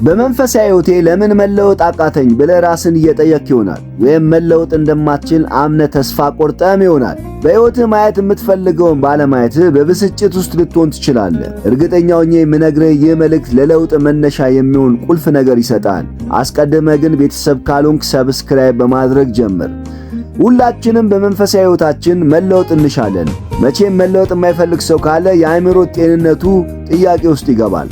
በመንፈሳዊ ሕይወቴ ለምን መለወጥ አቃተኝ ብለህ ራስን እየጠየቅ ይሆናል። ወይም መለወጥ እንደማትችል አምነህ ተስፋ ቆርጠህም ይሆናል። በሕይወትህ ማየት የምትፈልገውን ባለማየትህ በብስጭት ውስጥ ልትሆን ትችላለህ። እርግጠኛ ሆኜ የምነግርህ ይህ መልእክት ለለውጥ መነሻ የሚሆን ቁልፍ ነገር ይሰጣል። አስቀድመህ ግን ቤተሰብ ካልሆንክ ሰብስክራይብ በማድረግ ጀምር። ሁላችንም በመንፈሳዊ ሕይወታችን መለወጥ እንሻለን። መቼም መለወጥ የማይፈልግ ሰው ካለ የአእምሮ ጤንነቱ ጥያቄ ውስጥ ይገባል።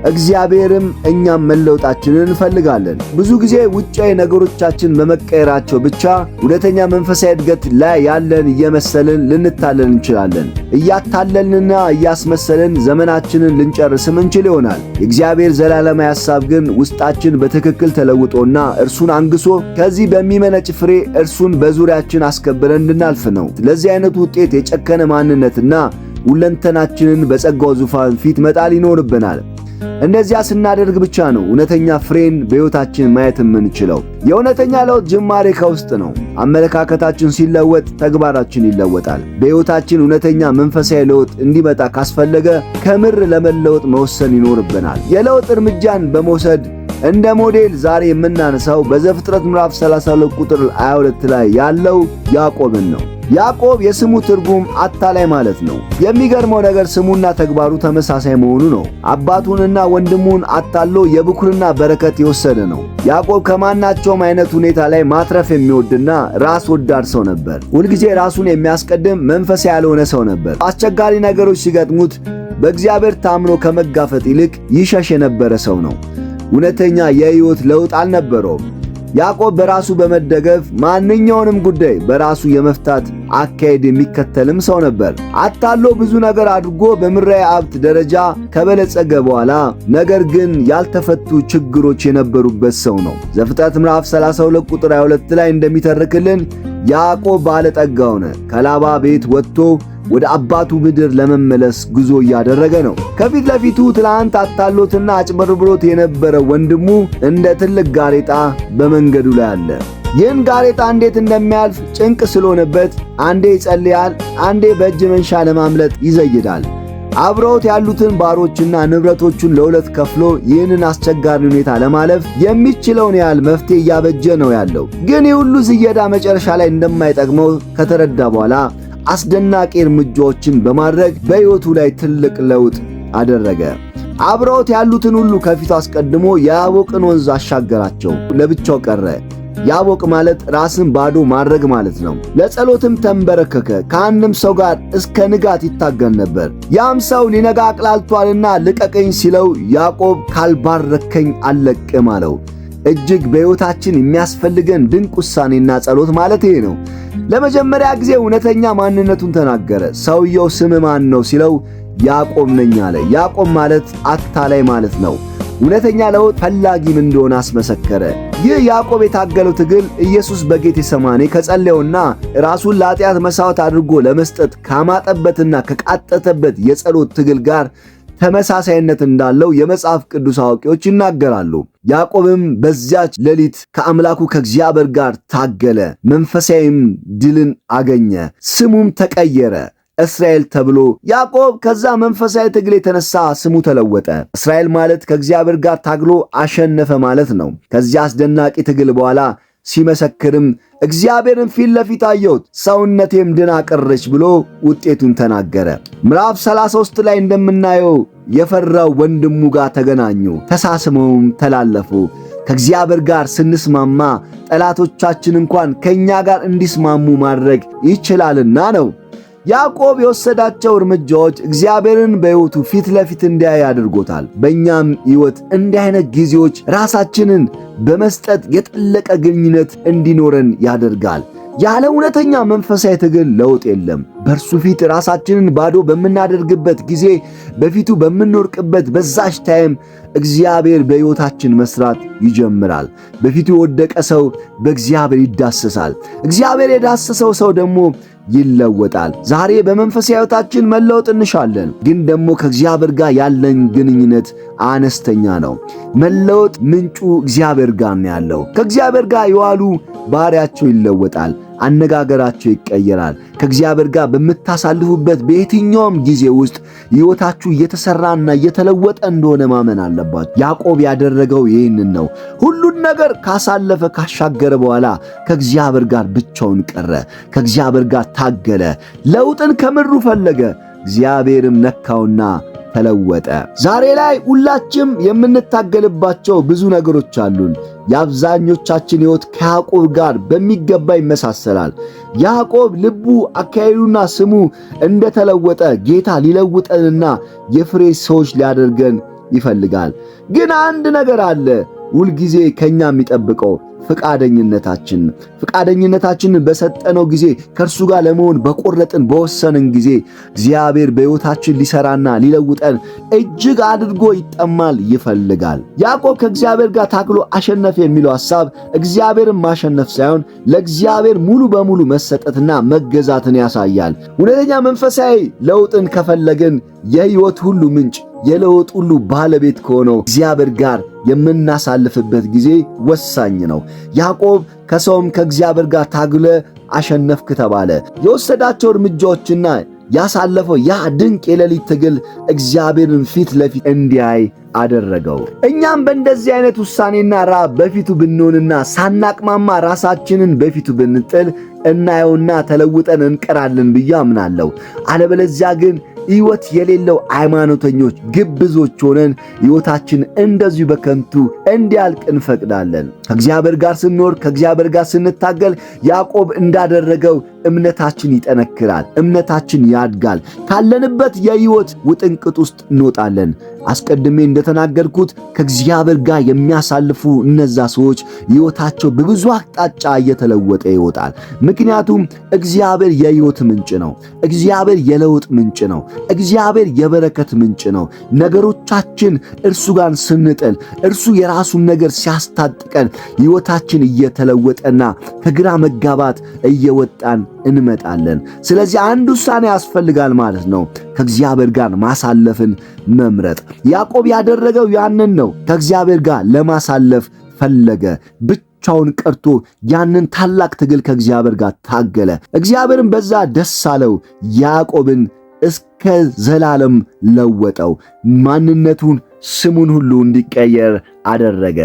እግዚአብሔርም እኛም መለወጣችንን እንፈልጋለን። ብዙ ጊዜ ውጫዊ ነገሮቻችን በመቀየራቸው ብቻ እውነተኛ መንፈሳዊ እድገት ላይ ያለን እየመሰልን ልንታለል እንችላለን። እያታለልንና እያስመሰልን ዘመናችንን ልንጨርስም እንችል ይሆናል። የእግዚአብሔር ዘላለማዊ ሐሳብ ግን ውስጣችን በትክክል ተለውጦና እርሱን አንግሶ ከዚህ በሚመነጭ ፍሬ እርሱን በዙሪያችን አስከብረን እንድናልፍ ነው። ለዚህ አይነቱ ውጤት የጨከነ ማንነትና ሁለንተናችንን በጸጋው ዙፋን ፊት መጣል ይኖርብናል። እንደዚያ ስናደርግ ብቻ ነው እውነተኛ ፍሬን በሕይወታችን ማየት የምንችለው። የእውነተኛ ለውጥ ጅማሬ ከውስጥ ነው። አመለካከታችን ሲለወጥ ተግባራችን ይለወጣል። በሕይወታችን እውነተኛ መንፈሳዊ ለውጥ እንዲመጣ ካስፈለገ ከምር ለመለወጥ መወሰን ይኖርብናል። የለውጥ እርምጃን በመውሰድ እንደ ሞዴል ዛሬ የምናነሳው በዘፍጥረት ምዕራፍ 32 ቁጥር 22 ላይ ያለው ያዕቆብን ነው። ያዕቆብ የስሙ ትርጉም አታላይ ማለት ነው። የሚገርመው ነገር ስሙና ተግባሩ ተመሳሳይ መሆኑ ነው። አባቱንና ወንድሙን አታሎ የብኩርና በረከት የወሰደ ነው። ያዕቆብ ከማናቸውም አይነት ሁኔታ ላይ ማትረፍ የሚወድና ራስ ወዳድ ሰው ነበር። ሁልጊዜ ራሱን የሚያስቀድም መንፈሳዊ ያልሆነ ሰው ነበር። አስቸጋሪ ነገሮች ሲገጥሙት በእግዚአብሔር ታምኖ ከመጋፈጥ ይልቅ ይሸሽ የነበረ ሰው ነው። እውነተኛ የሕይወት ለውጥ አልነበረውም። ያዕቆብ በራሱ በመደገፍ ማንኛውንም ጉዳይ በራሱ የመፍታት አካሄድ የሚከተልም ሰው ነበር። አታሎ ብዙ ነገር አድርጎ በምድራዊ ሀብት ደረጃ ከበለጸገ በኋላ ነገር ግን ያልተፈቱ ችግሮች የነበሩበት ሰው ነው። ዘፍጥረት ምዕራፍ 32 ቁጥር 22 ላይ እንደሚተርክልን ያዕቆብ ባለጠጋ ሆነ። ከላባ ቤት ወጥቶ ወደ አባቱ ምድር ለመመለስ ጉዞ እያደረገ ነው። ከፊት ለፊቱ ትላንት አታሎትና አጭበርብሮት የነበረ ወንድሙ እንደ ትልቅ ጋሬጣ በመንገዱ ላይ አለ። ይህን ጋሬጣ እንዴት እንደሚያልፍ ጭንቅ ስለሆነበት አንዴ ይጸልያል፣ አንዴ በእጅ መንሻ ለማምለጥ ይዘይዳል። አብረውት ያሉትን ባሮችና ንብረቶቹን ለሁለት ከፍሎ ይህንን አስቸጋሪ ሁኔታ ለማለፍ የሚችለውን ያህል መፍትሄ እያበጀ ነው ያለው። ግን ይህ ሁሉ ዝየዳ መጨረሻ ላይ እንደማይጠቅመው ከተረዳ በኋላ አስደናቂ እርምጃዎችን በማድረግ በሕይወቱ ላይ ትልቅ ለውጥ አደረገ። አብረውት ያሉትን ሁሉ ከፊቱ አስቀድሞ የያቦቅን ወንዝ አሻገራቸው። ለብቻው ቀረ። ያቦቅ ማለት ራስን ባዶ ማድረግ ማለት ነው። ለጸሎትም ተንበረከከ። ከአንድም ሰው ጋር እስከ ንጋት ይታገል ነበር። ያም ሰው ሊነጋ አቅላልቷልና ልቀቀኝ ሲለው ያዕቆብ ካልባረከኝ አልለቅም አለው። እጅግ በሕይወታችን የሚያስፈልገን ድንቅ ውሳኔና ጸሎት ማለት ይሄ ነው። ለመጀመሪያ ጊዜ እውነተኛ ማንነቱን ተናገረ። ሰውየው ስም ማን ነው ሲለው ያዕቆብ ነኝ አለ። ያዕቆብ ማለት አታላይ ማለት ነው። እውነተኛ ለውጥ ፈላጊም እንደሆነ አስመሰከረ። ይህ ያዕቆብ የታገለው ትግል ኢየሱስ በጌቴሰማኒ ከጸለየውና ራሱን ለኃጢአት መሥዋዕት አድርጎ ለመስጠት ካማጠበትና ከቃጠተበት የጸሎት ትግል ጋር ተመሳሳይነት እንዳለው የመጽሐፍ ቅዱስ አዋቂዎች ይናገራሉ። ያዕቆብም በዚያች ሌሊት ከአምላኩ ከእግዚአብሔር ጋር ታገለ፣ መንፈሳዊም ድልን አገኘ፣ ስሙም ተቀየረ እስራኤል ተብሎ። ያዕቆብ ከዛ መንፈሳዊ ትግል የተነሳ ስሙ ተለወጠ። እስራኤል ማለት ከእግዚአብሔር ጋር ታግሎ አሸነፈ ማለት ነው። ከዚያ አስደናቂ ትግል በኋላ ሲመሰክርም እግዚአብሔርን ፊት ለፊት አየሁት፣ ሰውነቴም ድና ቀረች ብሎ ውጤቱን ተናገረ። ምዕራፍ 33 ላይ እንደምናየው የፈራው ወንድሙ ጋር ተገናኙ፣ ተሳስመውም ተላለፉ። ከእግዚአብሔር ጋር ስንስማማ ጠላቶቻችን እንኳን ከእኛ ጋር እንዲስማሙ ማድረግ ይችላልና ነው። ያዕቆብ የወሰዳቸው እርምጃዎች እግዚአብሔርን በሕይወቱ ፊት ለፊት እንዲያይ አድርጎታል። በእኛም ሕይወት እንዲህ አይነት ጊዜዎች ራሳችንን በመስጠት የጠለቀ ግንኙነት እንዲኖረን ያደርጋል። ያለ እውነተኛ መንፈሳዊ ትግል ለውጥ የለም። በእርሱ ፊት ራሳችንን ባዶ በምናደርግበት ጊዜ፣ በፊቱ በምንወርቅበት በዛች ታይም እግዚአብሔር በሕይወታችን መስራት ይጀምራል። በፊቱ የወደቀ ሰው በእግዚአብሔር ይዳሰሳል። እግዚአብሔር የዳሰሰው ሰው ደግሞ ይለወጣል። ዛሬ በመንፈሳዊ ሕይወታችን መለወጥ እንሻለን፣ ግን ደግሞ ከእግዚአብሔር ጋር ያለን ግንኙነት አነስተኛ ነው። መለወጥ ምንጩ እግዚአብሔር ጋር ነው ያለው። ከእግዚአብሔር ጋር የዋሉ ባህሪያቸው ይለወጣል። አነጋገራቸው ይቀየራል። ከእግዚአብሔር ጋር በምታሳልፉበት በየትኛውም ጊዜ ውስጥ ሕይወታችሁ እየተሰራና እየተለወጠ እንደሆነ ማመን አለባችሁ። ያዕቆብ ያደረገው ይህንን ነው። ሁሉን ነገር ካሳለፈ ካሻገረ በኋላ ከእግዚአብሔር ጋር ብቻውን ቀረ። ከእግዚአብሔር ጋር ታገለ። ለውጥን ከምድሩ ፈለገ። እግዚአብሔርም ነካውና ተለወጠ። ዛሬ ላይ ሁላችንም የምንታገልባቸው ብዙ ነገሮች አሉን። የአብዛኞቻችን ሕይወት ከያዕቆብ ጋር በሚገባ ይመሳሰላል። ያዕቆብ ልቡ፣ አካሄዱና ስሙ እንደተለወጠ ጌታ ሊለውጠንና የፍሬ ሰዎች ሊያደርገን ይፈልጋል። ግን አንድ ነገር አለ ሁልጊዜ ከኛ የሚጠብቀው ፍቃደኝነታችንን በሰጠነው ጊዜ ከእርሱ ጋር ለመሆን በቆረጥን በወሰንን ጊዜ እግዚአብሔር በሕይወታችን ሊሰራና ሊለውጠን እጅግ አድርጎ ይጠማል፣ ይፈልጋል። ያዕቆብ ከእግዚአብሔር ጋር ታግሎ አሸነፈ የሚለው ሐሳብ እግዚአብሔርን ማሸነፍ ሳይሆን ለእግዚአብሔር ሙሉ በሙሉ መሰጠትና መገዛትን ያሳያል። እውነተኛ መንፈሳዊ ለውጥን ከፈለግን የሕይወት ሁሉ ምንጭ የለውጥ ሁሉ ባለቤት ከሆነው እግዚአብሔር ጋር የምናሳልፍበት ጊዜ ወሳኝ ነው። ያዕቆብ ከሰውም ከእግዚአብሔር ጋር ታግለ አሸነፍክ ተባለ። የወሰዳቸው እርምጃዎችና ያሳለፈው ያ ድንቅ የሌሊት ትግል እግዚአብሔርን ፊት ለፊት እንዲያይ አደረገው። እኛም በእንደዚህ አይነት ውሳኔና ራብ በፊቱ ብንሆንና ሳናቅማማ ራሳችንን በፊቱ ብንጥል እናየውና ተለውጠን እንቀራለን ብዬ አምናለሁ። አለበለዚያ ግን ሕይወት የሌለው ሃይማኖተኞች ግብዞች ሆነን ሕይወታችን እንደዚሁ በከንቱ እንዲያልቅ እንፈቅዳለን። ከእግዚአብሔር ጋር ስንኖር፣ ከእግዚአብሔር ጋር ስንታገል ያዕቆብ እንዳደረገው እምነታችን ይጠነክራል፣ እምነታችን ያድጋል። ካለንበት የሕይወት ውጥንቅጥ ውስጥ እንወጣለን። አስቀድሜ እንደተናገርኩት ከእግዚአብሔር ጋር የሚያሳልፉ እነዛ ሰዎች ሕይወታቸው በብዙ አቅጣጫ እየተለወጠ ይወጣል። ምክንያቱም እግዚአብሔር የሕይወት ምንጭ ነው። እግዚአብሔር የለውጥ ምንጭ ነው። እግዚአብሔር የበረከት ምንጭ ነው። ነገሮቻችን እርሱ ጋር ስንጥል፣ እርሱ የራሱን ነገር ሲያስታጥቀን ሕይወታችን እየተለወጠና ከግራ መጋባት እየወጣን እንመጣለን። ስለዚህ አንድ ውሳኔ ያስፈልጋል ማለት ነው። ከእግዚአብሔር ጋር ማሳለፍን መምረጥ። ያዕቆብ ያደረገው ያንን ነው። ከእግዚአብሔር ጋር ለማሳለፍ ፈለገ። ብቻውን ቀርቶ ያንን ታላቅ ትግል ከእግዚአብሔር ጋር ታገለ። እግዚአብሔርን በዛ ደስ አለው። ያዕቆብን እስከ ዘላለም ለወጠው። ማንነቱን፣ ስሙን ሁሉ እንዲቀየር አደረገ።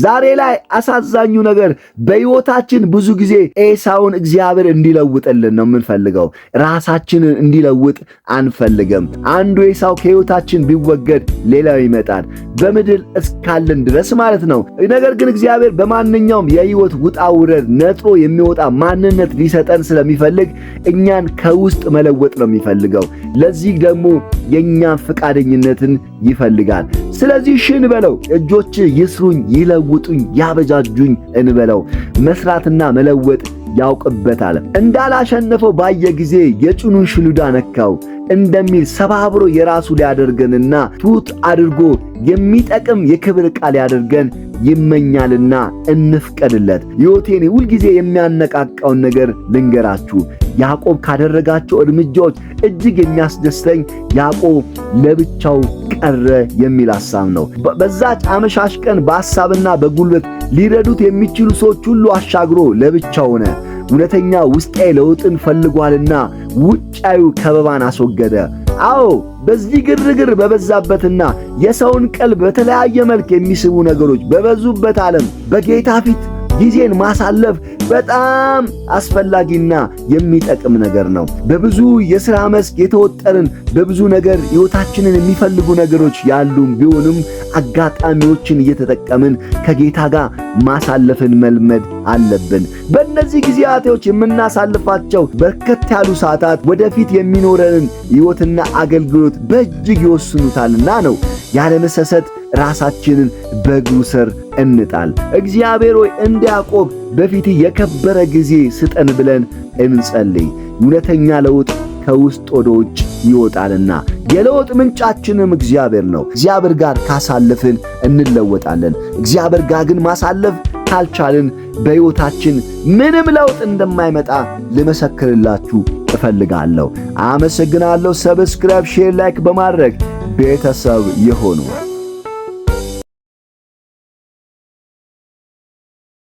ዛሬ ላይ አሳዛኙ ነገር በሕይወታችን ብዙ ጊዜ ኤሳውን እግዚአብሔር እንዲለውጥልን ነው የምንፈልገው። ራሳችንን እንዲለውጥ አንፈልግም። አንዱ ኤሳው ከሕይወታችን ቢወገድ ሌላው ይመጣል፣ በምድር እስካለን ድረስ ማለት ነው። ነገር ግን እግዚአብሔር በማንኛውም የሕይወት ውጣ ውረድ ነጥሮ የሚወጣ ማንነት ሊሰጠን ስለሚፈልግ እኛን ከውስጥ መለወጥ ነው የሚፈልገው። ለዚህ ደግሞ የእኛን ፈቃደኝነትን ይፈልጋል። ስለዚህ እሺ እንበለው። እጆች ይስሩኝ፣ ይለውጡኝ፣ ያበጃጁኝ እንበለው። መስራትና መለወጥ ያውቅበታል። እንዳላሸነፈው ባየ ጊዜ የጭኑን ሽሉዳ ነካው እንደሚል ሰባብሮ የራሱ ሊያደርገንና ትሑት አድርጎ የሚጠቅም የክብር ቃል ያደርገን ይመኛልና እንፍቀድለት። ሕይወቴን ሁልጊዜ የሚያነቃቃውን ነገር ልንገራችሁ። ያዕቆብ ካደረጋቸው እርምጃዎች እጅግ የሚያስደስተኝ ያዕቆብ ለብቻው ቀረ የሚል ሐሳብ ነው። በዛች አመሻሽ ቀን በሐሳብና በጉልበት ሊረዱት የሚችሉ ሰዎች ሁሉ አሻግሮ ለብቻው ሆነ። እውነተኛ ውስጣዊ ለውጥን ፈልጓልና ውጫዊ ከበባን አስወገደ። አዎ በዚህ ግርግር በበዛበትና የሰውን ቀልብ በተለያየ መልክ የሚስቡ ነገሮች በበዙበት ዓለም በጌታ ፊት ጊዜን ማሳለፍ በጣም አስፈላጊና የሚጠቅም ነገር ነው። በብዙ የሥራ መስክ የተወጠርን በብዙ ነገር ሕይወታችንን የሚፈልጉ ነገሮች ያሉን ቢሆንም አጋጣሚዎችን እየተጠቀምን ከጌታ ጋር ማሳለፍን መልመድ አለብን። በእነዚህ ጊዜያቶች የምናሳልፋቸው በርከት ያሉ ሰዓታት ወደፊት የሚኖረንን ሕይወትና አገልግሎት በእጅግ ይወስኑታልና ነው። ያለ መሰሰት ራሳችንን በእግሩ ስር እንጣል። እግዚአብሔር ሆይ እንደ ያዕቆብ በፊት የከበረ ጊዜ ስጠን ብለን እንጸልይ። እውነተኛ ለውጥ ከውስጥ ወደ ውጭ ይወጣልና የለውጥ ምንጫችንም እግዚአብሔር ነው። እግዚአብሔር ጋር ካሳለፍን እንለወጣለን። እግዚአብሔር ጋር ግን ማሳለፍ ካልቻልን በሕይወታችን ምንም ለውጥ እንደማይመጣ ልመሰክርላችሁ እፈልጋለሁ። አመሰግናለሁ። ሰብስክራይብ፣ ሼር፣ ላይክ በማድረግ ቤተሰብ ይሁኑ።